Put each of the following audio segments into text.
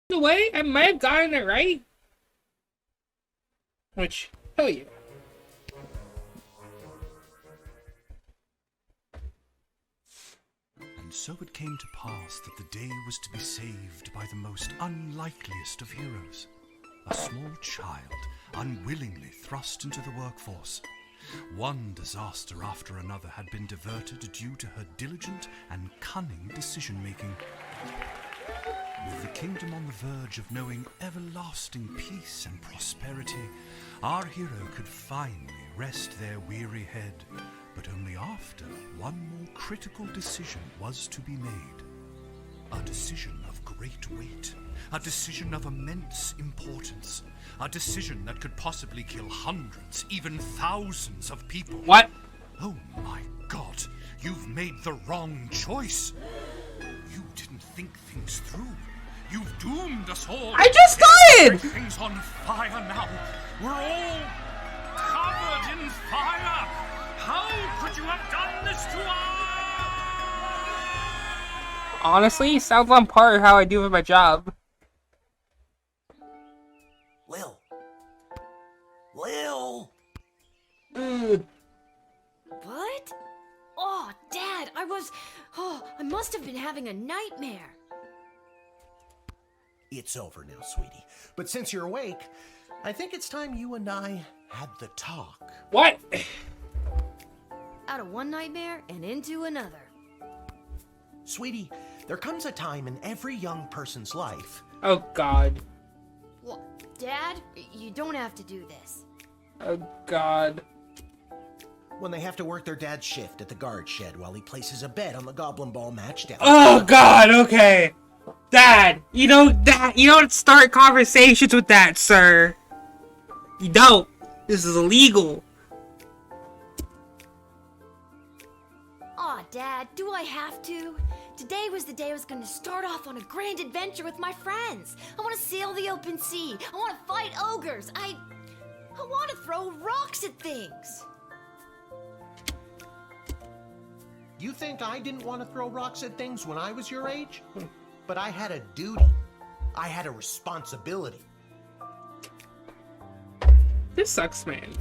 The way I might have gotten it right. Which, hell yeah. And so it came to pass that the day was to be saved by the most unlikeliest of heroes. A small child, unwillingly thrust into the workforce. One disaster after another had been diverted due to her diligent and cunning decision-making. With the kingdom on the verge of knowing everlasting peace and prosperity, our hero could finally rest their weary head, but only after one more critical decision was to be made. A decision of great weight, a decision of immense importance, a decision that could possibly kill hundreds, even thousands of people. What? Oh my God, you've made the wrong choice. You didn't think things through. You've doomed us all. I just died! Everything's on fire now. We're all covered in fire. How could you have done this to us? Honestly, sounds on par with how I do with my job. Lil. Lil! What? Oh, Dad, I must have been having a nightmare. It's over now, sweetie. But since you're awake, I think it's time you and I had the talk. What? Out of one nightmare and into another. Sweetie, there comes a time in every young person's life. Oh God. Well, Dad, you don't have to do this. Oh God. When they have to work their dad's shift at the guard shed while he places a bet on the goblin ball match down. Oh God, okay. Dad, you don't start conversations with that, sir. You don't. This is illegal. Aw, Dad, do I have to? Today was the day I was going to start off on a grand adventure with my friends. I want to sail the open sea. I want to fight ogres. I want to throw rocks at things. You think I didn't want to throw rocks at things when I was your age? But I had a duty. I had a responsibility. This sucks, man.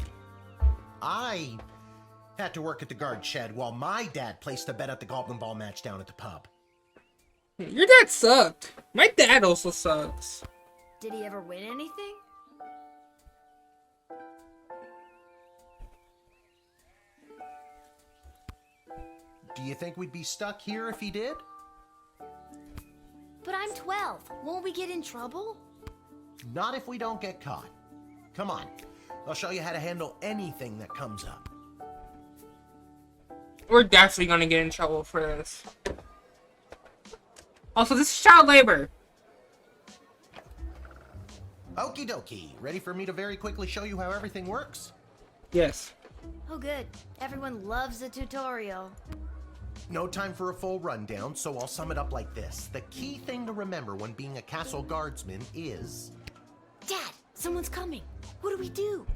I had to work at the guard shed while my dad placed a bet at the goblin ball match down at the pub. Your dad sucked. My dad also sucks. Did he ever win anything? Do you think we'd be stuck here if he did? But I'm 12. Won't we get in trouble? Not if we don't get caught. Come on. I'll show you how to handle anything that comes up. We're definitely gonna get in trouble for this. Also, this is child labor. Okie dokie. Ready for me to very quickly show you how everything works? Yes. Oh, good. Everyone loves a tutorial. No time for a full rundown, so I'll sum it up like this. The key thing to remember when being a castle guardsman is... Dad, someone's coming. What do we do?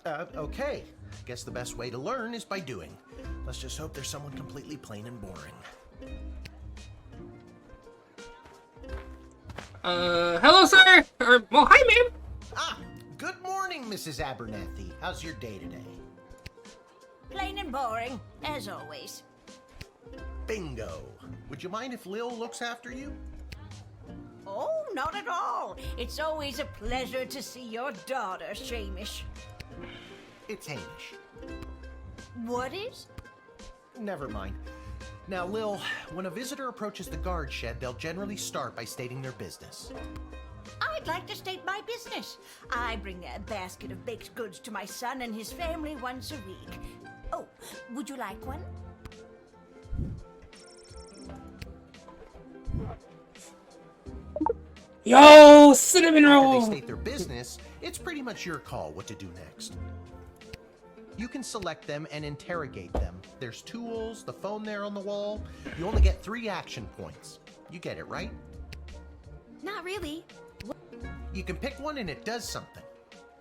Okay. Guess the best way to learn is by doing. Let's just hope there's someone completely plain and boring. Hello, sir. Well, hi, ma'am. Ah, good morning, Mrs. Abernathy. How's your day today? Plain and boring, as always. Bingo. Would you mind if Lil looks after you? Oh, not at all. It's always a pleasure to see your daughter, Shamish. It's Hamish. What is? Never mind. Now, Lil, when a visitor approaches the guard shed, they'll generally start by stating their business. I'd like to state my business. I bring a basket of baked goods to my son and his family once a week. Oh, would you like one? Yo, cinnamon After roll. they state their business, it's pretty much your call what to do next. You can select them and interrogate them. There's tools, the phone there on the wall. You only get 3 action points. You get it, right? Not really. You can pick one and it does something.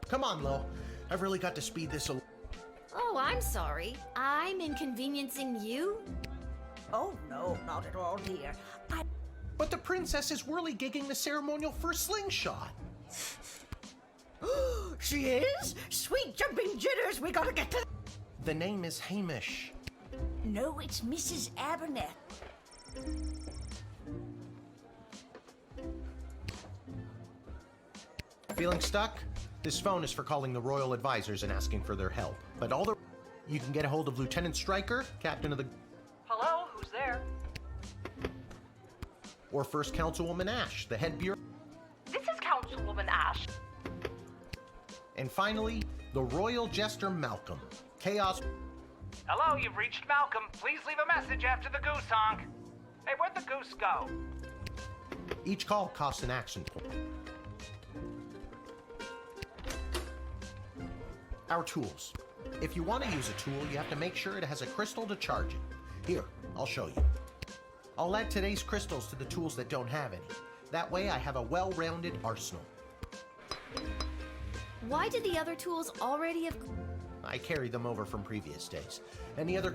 Come on, Lil. I've really got to speed this along. Oh, I'm sorry. I'm inconveniencing you? Oh, no, not at all, dear. But the princess is whirligigging the ceremonial first slingshot. She is? Sweet jumping jitters, we gotta get to... The name is Hamish. No, it's Mrs. Aberneth. Feeling stuck? This phone is for calling the royal advisors and asking for their help. But all the... You can get a hold of Lieutenant Stryker, captain of the... Hello, who's there? Or First Councilwoman Ash, the head bureau... This is Councilwoman Ash. And finally, the royal jester Malcolm. Chaos... Hello, you've reached Malcolm. Please leave a message after the goose honk. Hey, where'd the goose go? Each call costs an action point. Our tools. If you want to use a tool, you have to make sure it has a crystal to charge it. Here, I'll show you. I'll add today's crystals to the tools that don't have any. That way I have a well-rounded arsenal. Why did the other tools already have... I carried them over from previous days. Any other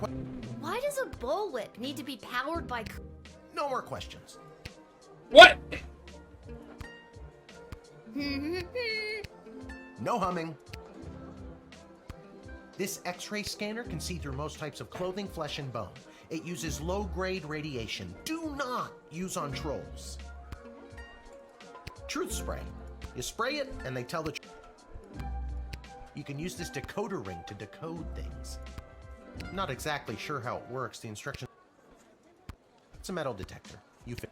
Why does a bullwhip need to be powered by... No more questions. What? No humming. This X-ray scanner can see through most types of clothing, flesh, and bone. It uses low-grade radiation. Do not use on trolls. Truth spray. You spray it, and they tell the truth. You can use this decoder ring to decode things. I'm not exactly sure how it works. The instructions... It's a metal detector. You fit.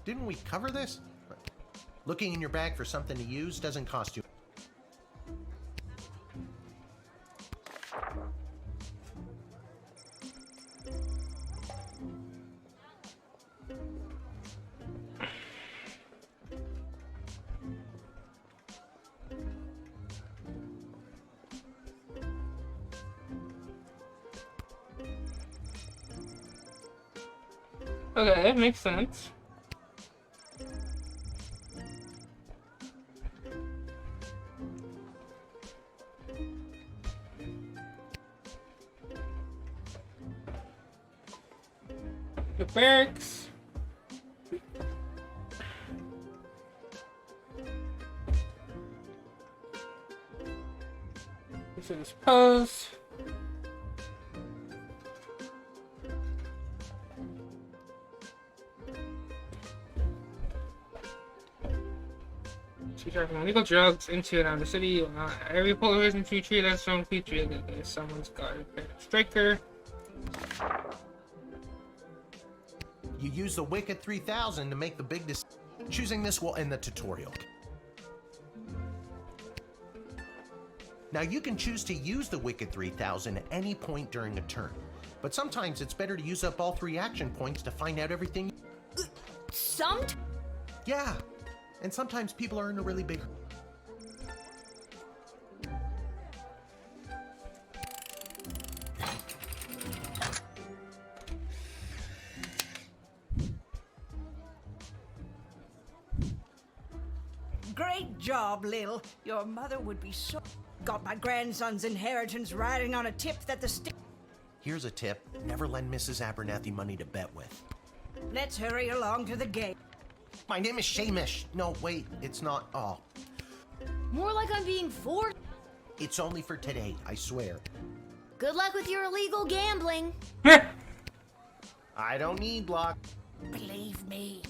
Didn't we cover this? Looking in your bag for something to use doesn't cost you. Okay, it makes sense. The barracks. This is post. Trafficking illegal drugs into and out of the city. Every polarizing tree that's shown feature that there's someone's guard striker. You use the Wicked 3000 to make the big decision. Choosing this will end the tutorial. Now you can choose to use the Wicked 3000 at any point during a turn, but sometimes it's better to use up all 3 action points to find out everything. Yeah, and sometimes people are in a really big... Great job, Lil. Your mother would be so... Got my grandson's inheritance riding on a tip that the stick... Here's a tip. Never lend Mrs. Abernathy money to bet with. Let's hurry along to the gate. My name is Shamish. No, wait, it's not. Oh, More like I'm being forced. it's only for today, I swear. Good luck with your illegal gambling. I don't need luck. Believe me.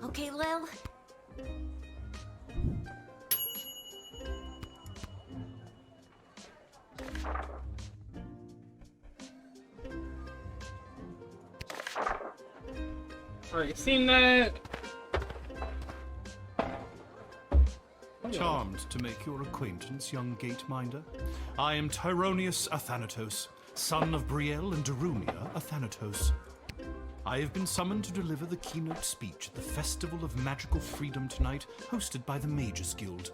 Okay, Lil. Already seen that. Charmed to make your acquaintance, young gateminder. I am Tyronius Athanatos, son of Brielle and Darunia Athanatos. I have been summoned to deliver the keynote speech at the Festival of Magical Freedom tonight, hosted by the Mages Guild.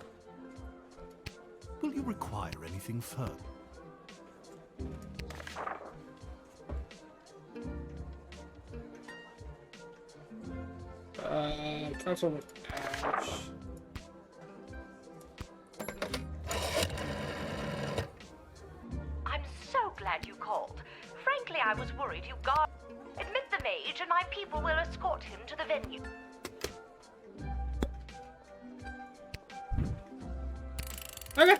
Will you require anything further? Councilman Ash. I'm so glad you called. stage, and my people will escort him to the venue. Okay.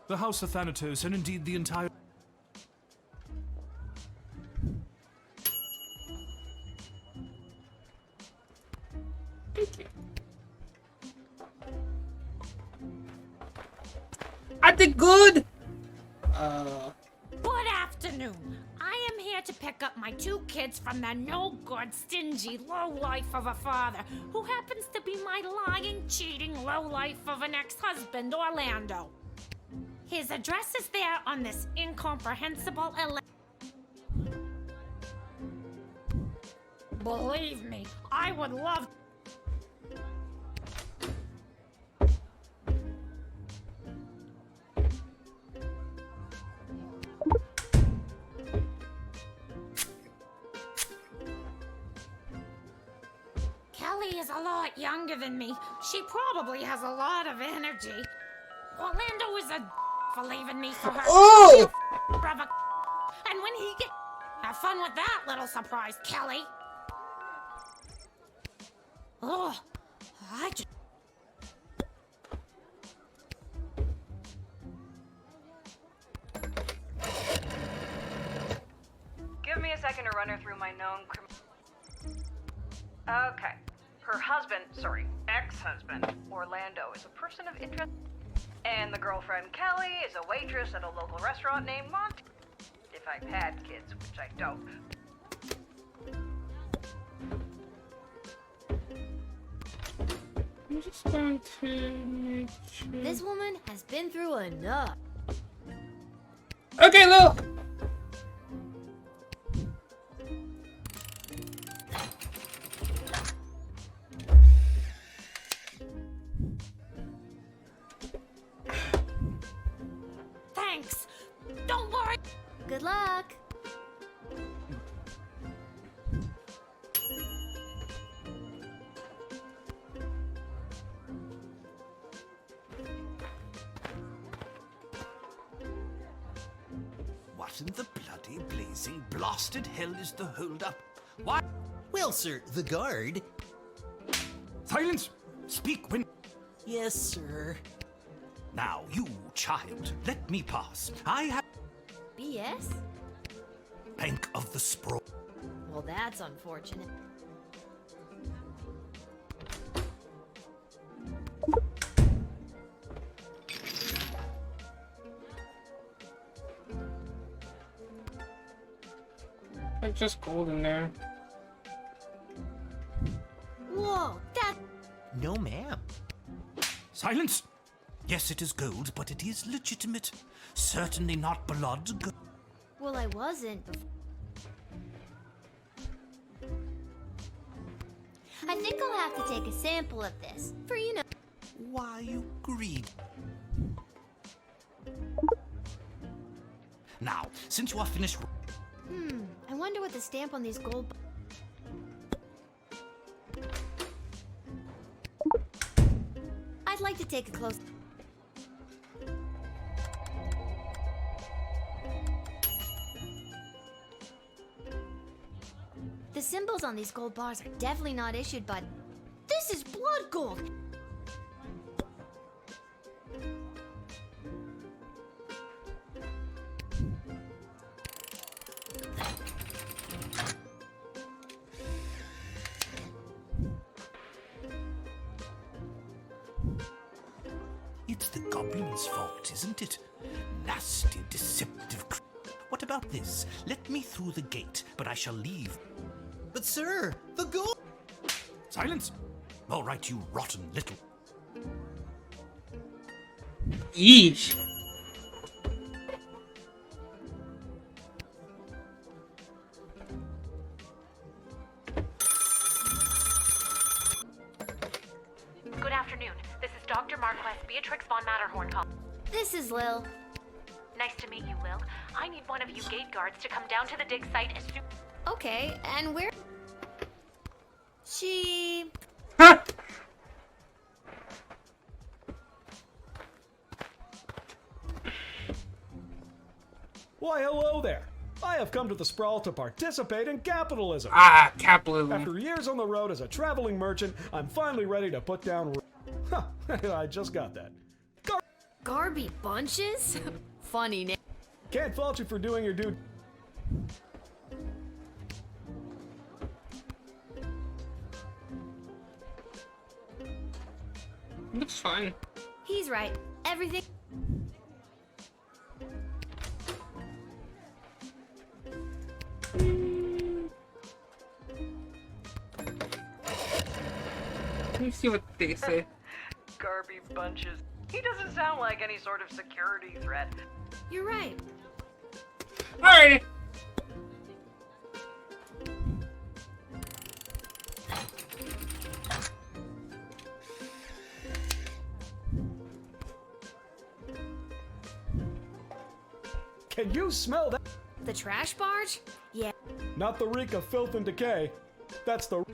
The House of Thanatos, and indeed the entire... I did good. Good afternoon. I am here to pick up my 2 kids from the no-good, stingy lowlife of a father who happens to be my lying, cheating lowlife of an ex-husband, Orlando. His address is there on this incomprehensible Believe me, I would love... Kelly is a lot younger than me. She probably has a lot of energy. Orlando is a for leaving me for her. Oh! Brother. And when he get... Have fun with that little surprise, Kelly. Oh, I just... Give me a second to run her through my known Okay. Her husband, sorry, ex-husband, Orlando, is a person of interest. And the girlfriend, Kelly, is a waitress at a local restaurant named Monty. If I've had kids, which I don't. I'm just going to make sure. This woman has been through enough. Okay, Lil. Thanks. Don't worry. Good luck. What in the bloody blazing blasted hell is the hold-up? Why? Well, sir, the guard. Silence! Speak when... Yes, sir. Now, you child, let me pass. I have... BS? Bank of the Sprawl. Well, that's unfortunate. There's just gold in there. Whoa, that... No, ma'am. Silence! Yes, it is gold, but it is legitimate. Certainly not blood. Well, I wasn't. I think I'll have to take a sample of this. For, you know... Why, you greed. Now, since you are finished... I wonder what the stamp on these gold... I'd like to take a close... The symbols on these gold bars are definitely not issued by... This is blood gold! It's the goblin's fault, isn't it? Nasty, deceptive What about this? Let me through the gate, but I shall leave. But, sir, the gold... Silence! All right, you rotten little... Yeesh. Good afternoon. This is Dr. Marquess Beatrix von Matterhorn call. This is Lil. Nice to meet you, Lil. I need one of you gate guards to come down to the dig site as soon... Okay, and where... She... Huh. Why, hello there. I have come to the sprawl to participate in capitalism. Ah, capitalism. After years on the road as a traveling merchant, I'm finally ready to put down. Huh, I just got that. Garby Bunches? Funny name. Can't fault you for doing your due. Looks fine. He's right. Everything. Let me see what they say. Garby Bunches. He doesn't sound like any sort of security threat. You're right. Alrighty. Can you smell that? The trash barge? Yeah. Not the reek of filth and decay. That's the.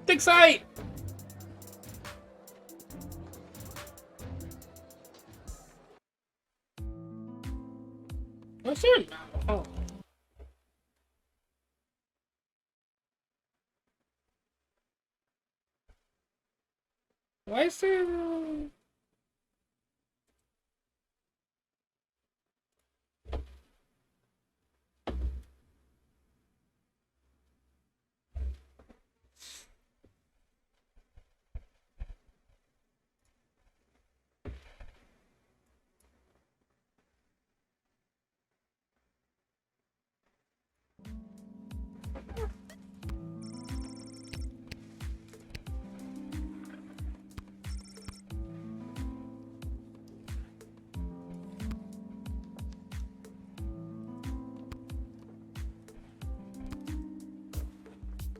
Dig site! What's it? Oh. Why is there...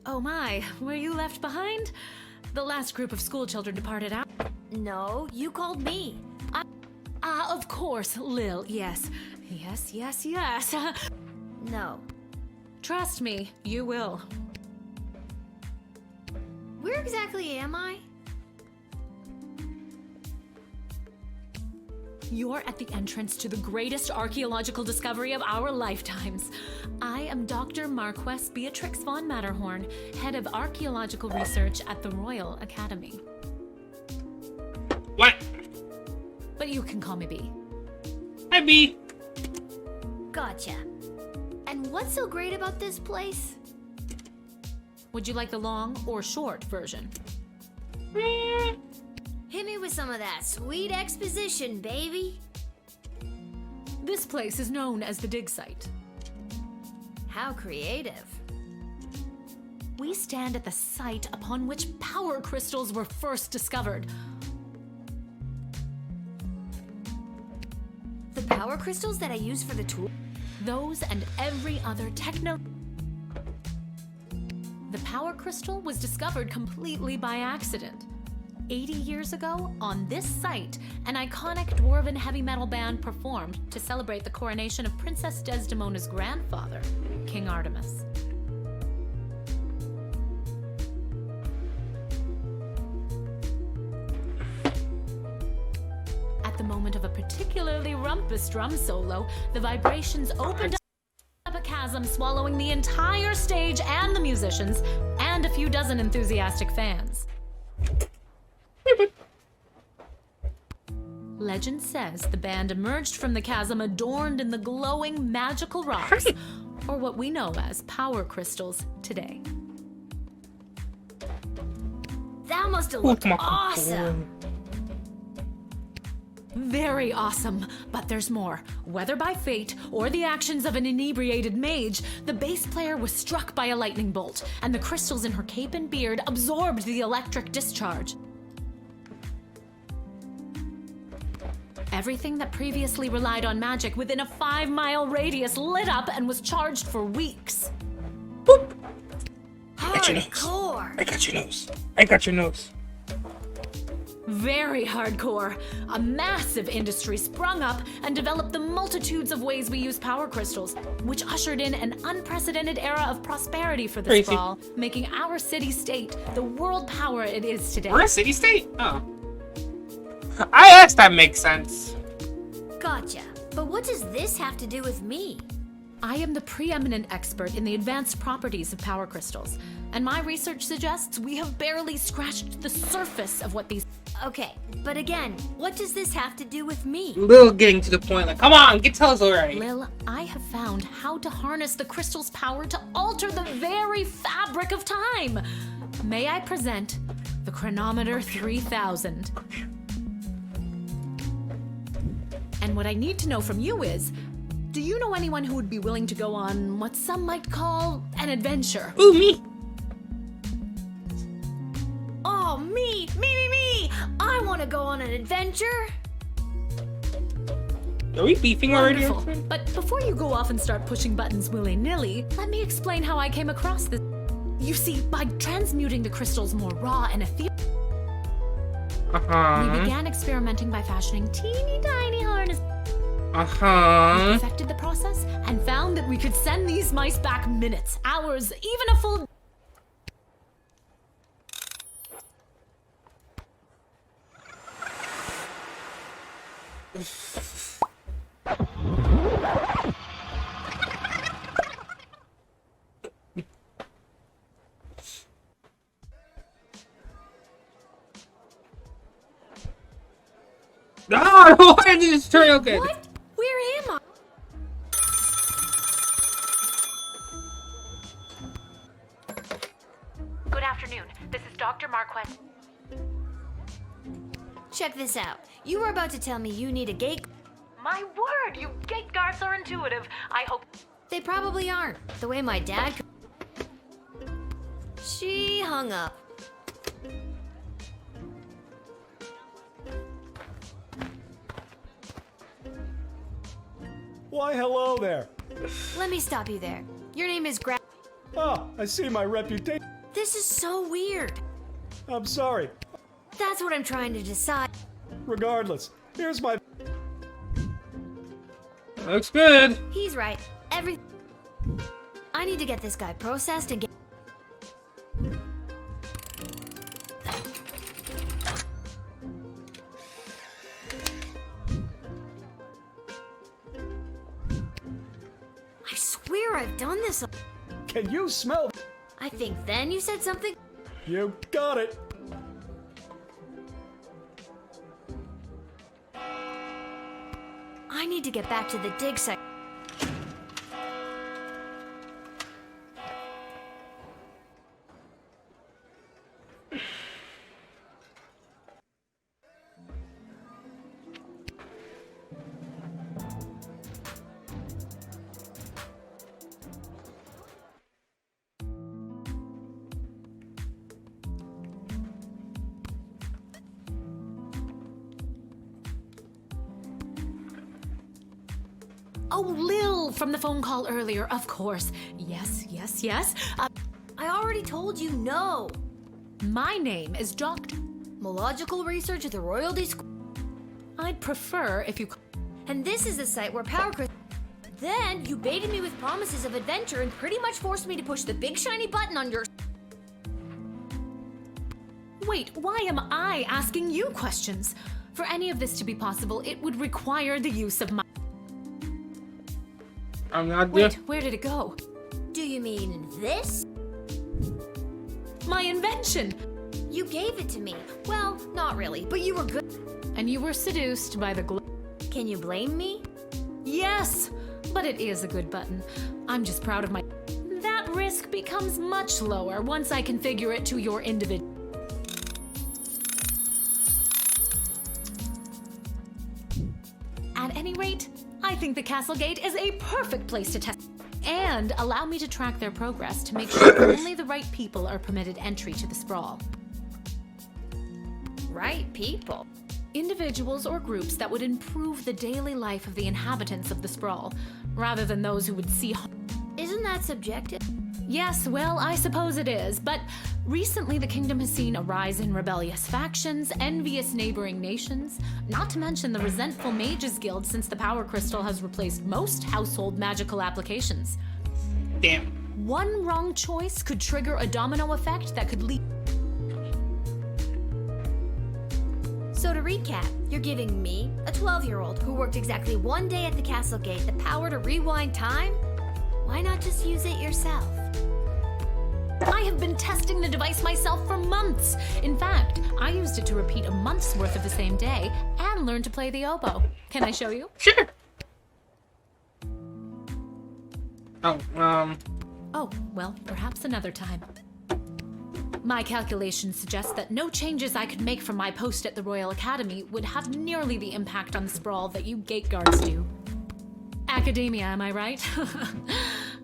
Oh my, were you left behind? The last group of school children departed out. No, you called me. Of course, Lil, yes. Yes. No. Trust me, you will. Where exactly am I? You're at the entrance to the greatest archaeological discovery of our lifetimes. I am Dr. Marquess Beatrix von Matterhorn, head of archaeological research at the Royal Academy. What? But you can call me B. Hi, B. Gotcha. And what's so great about this place? Would you like the long or short version? Hit me with some of that sweet exposition, baby. This place is known as the dig site. How creative. We stand at the site upon which power crystals were first discovered. The power crystals that I use for the tool? Those and every other techno... The power crystal was discovered completely by accident. 80 years ago, on this site, an iconic dwarven heavy metal band performed to celebrate the coronation of Princess Desdemona's grandfather, King Artemis. At the moment of a particularly rumpus drum solo, the vibrations opened up a chasm, swallowing the entire stage and the musicians, and a few dozen enthusiastic fans. Legend says the band emerged from the chasm adorned in the glowing magical rocks, or what we know as power crystals today. That must have looked awesome. Very awesome, but there's more. Whether by fate or the actions of an inebriated mage, the bass player was struck by a lightning bolt, and the crystals in her cape and beard absorbed the electric discharge. Everything that previously relied on magic within a 5-mile radius lit up and was charged for weeks. Boop. I got your nose. Hardcore. I got your nose. I got your nose. Very hardcore. A massive industry sprung up and developed the multitudes of ways we use power crystals, which ushered in an unprecedented era of prosperity for the Crazy. sprawl, making our city-state the world power it is today. We're a city-state? Oh. I guess that makes sense. Gotcha. But what does this have to do with me? I am the preeminent expert in the advanced properties of power crystals, and my research suggests we have barely scratched the surface of what these... Okay, but again, what does this have to do with me? Lil getting to the point, like, come on, tell us already. Lil, I have found how to harness the crystal's power to alter the very fabric of time. May I present the Chronometer 3000? And what I need to know from you is, do you know anyone who would be willing to go on what some might call an adventure? Ooh, me. Oh, me! I want to go on an adventure! Are we beefing already? Wonderful. But before you go off and start pushing buttons willy-nilly, let me explain how I came across this. You see, by transmuting the crystals more raw and ethereal, we began experimenting by fashioning teeny tiny harnesses. We perfected the process and found that we could send these mice back minutes, hours, even a full... No, why did this turn okay? What? Where am I? Good afternoon. This is Dr. Marquez. Check this out. You were about to tell me you need a gate... My word, you gate guards are intuitive. I hope... They probably aren't. The way my dad... She hung up. Why, hello there. Let me stop you there. Your name is Ah, I see my reputation. This is so weird. I'm sorry. That's what I'm trying to decide. Regardless, here's my... Looks good. He's right. I need to get this guy processed and get... I swear I've done this. Can you smell... I think then you said something. You got it. I need to get back to the dig site. Oh, Lil from the phone call earlier, of course. Yes. I already told you no. My name is Dr. Mological research at the Royalty School. I'd prefer if you... And this is the site where power... Then you baited me with promises of adventure and pretty much forced me to push the big shiny button on your... Wait, why am I asking you questions? For any of this to be possible, it would require the use of my... I'm not Wait, where did it go? Do you mean this? My invention! You gave it to me. Well, not really, but you were good. And you were seduced by the Can you blame me? Yes! But it is a good button. I'm just proud of my... That risk becomes much lower once I configure it to your individual... I think the castle gate is a perfect place to test. And allow me to track their progress to make sure only the right people are permitted entry to the sprawl. Right people. Individuals or groups that would improve the daily life of the inhabitants of the sprawl, rather than those who would see harm. Isn't that subjective? Yes, well, I suppose it is, but recently the kingdom has seen a rise in rebellious factions, envious neighboring nations, not to mention the resentful Mages Guild since the Power Crystal has replaced most household magical applications. Damn. One wrong choice could trigger a domino effect that could lead... So to recap, you're giving me, a 12-year-old who worked exactly 1 day at the castle gate, the power to rewind time? Why not just use it yourself? I have been testing the device myself for months. In fact, I used it to repeat a month's worth of the same day and learn to play the oboe. Can I show you? Sure. Oh, Oh, well, perhaps another time. My calculations suggest that no changes I could make from my post at the Royal Academy would have nearly the impact on the sprawl that you gate guards do. Academia, am I right?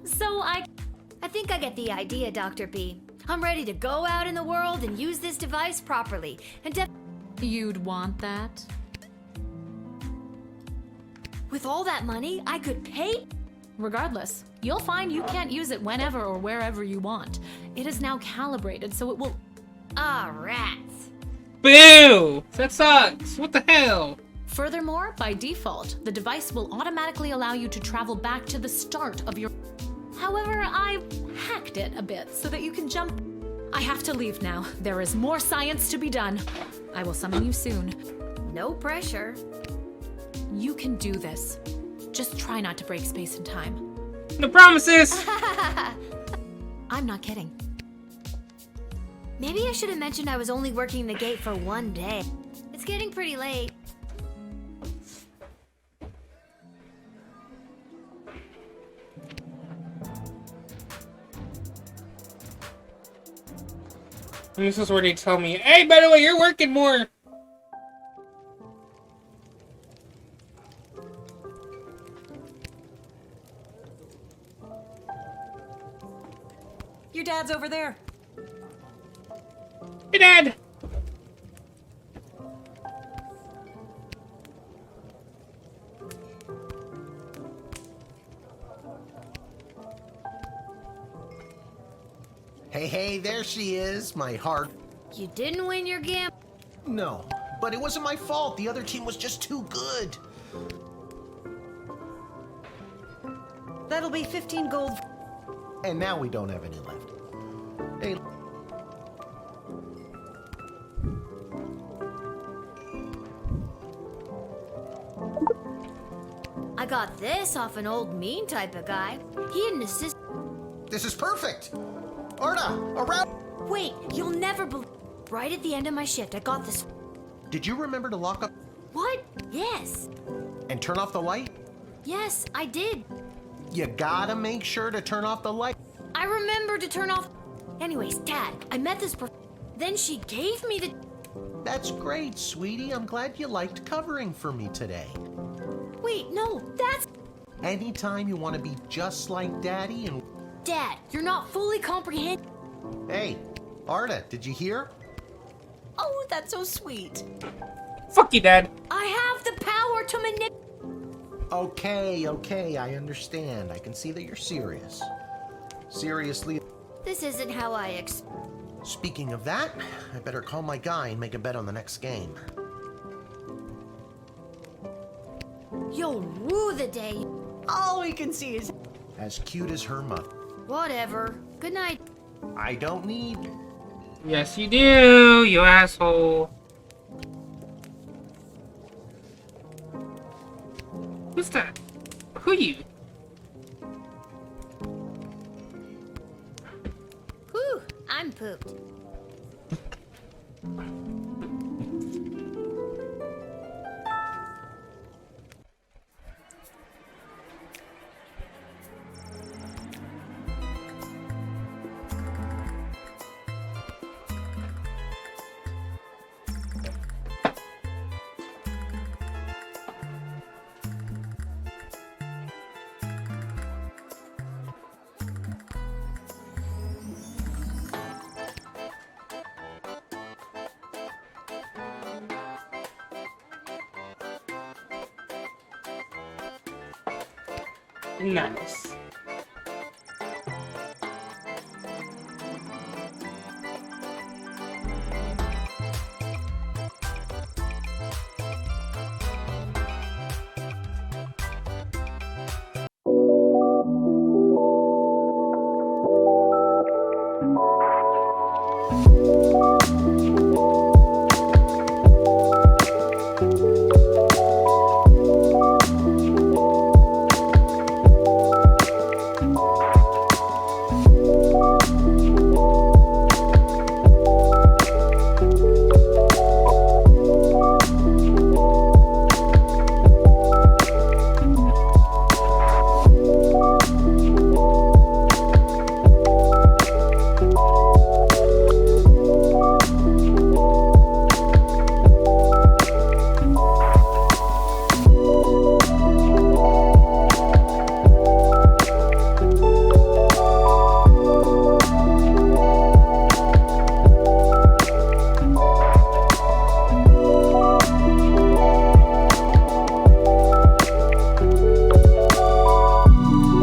So I think I get the idea, Dr. B. I'm ready to go out in the world and use this device properly. And You'd want that? with all that money, I could pay. Regardless, you'll find you can't use it whenever or wherever you want. It is now calibrated, so it will... Ah, rats. boo! That sucks. What the hell? Furthermore, by default, the device will automatically allow you to travel back to the start of your... However, I hacked it a bit so that you can jump... I have to leave now. There is more science to be done. I will summon you soon. No pressure. You can do this. Just try not to break space and time. No promises! I'm not kidding. Maybe I should have mentioned I was only working the gate for 1 day. It's getting pretty late. And this is where they tell me, hey, by the way, you're working more. Your dad's over there. Hey, Dad. Hey, there she is, my heart. You didn't win your game. No, but it wasn't my fault. The other team was just too good. That'll be 15 gold. And now we don't have any left. Hey. I got this off an old mean type of guy. He had an assist. This is perfect. Arda, around. Wait, you'll never believe. Right at the end of my shift, I got this. Did you remember to lock up What? Yes. and turn off the light? Yes, I did. You gotta make sure to turn off the light. I remembered to turn off. Anyways, Dad, I met this Then she gave me the. That's great, sweetie. I'm glad you liked covering for me today. Wait, no, that's. Anytime you want to be just like Daddy and... Dad, you're not fully comprehend. Hey, Arda, did you hear? Oh, that's so sweet. Fuck you, Dad. I have the power to manipulate. Okay, I understand. I can see that you're serious. Seriously. This isn't how I Speaking of that, I better call my guy and make a bet on the next game. You'll rue the day. All we can see is... As cute as her mother. Whatever. Good night. I don't need... Yes, you do, you asshole. Who's that? Who you? Whew, I'm pooped. Nice.